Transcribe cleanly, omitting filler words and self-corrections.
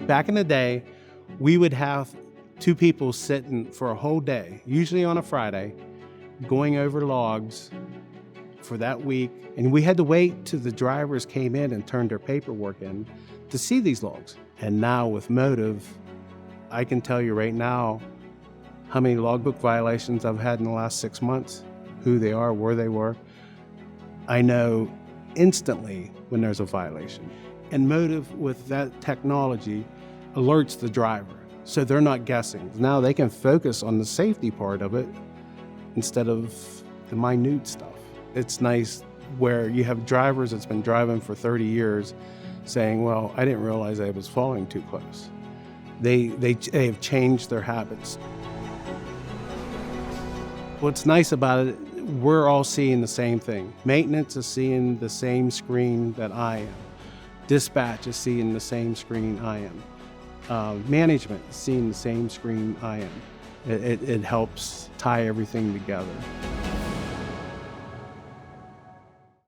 Back in the day, we would have two people sitting for a whole day, usually on a Friday, going over logs for that week. And we had to wait till the drivers came in and turned their paperwork in to see these logs. And now with Motive, I can tell you right now how many logbook violations I've had in the last 6 months, who they are, where they were. I know instantly when there's a violation. And Motive, with that technology, alerts the driver, so they're not guessing. Now they can focus on the safety part of it instead of the minute stuff. It's nice where you have drivers that's been driving for 30 years saying, well, I didn't realize I was following too close. They have changed their habits. What's nice about it, we're all seeing the same thing. Maintenance is seeing the same screen that I am. Dispatch is seeing the same screen I am. Management is seeing the same screen I am. It helps tie everything together.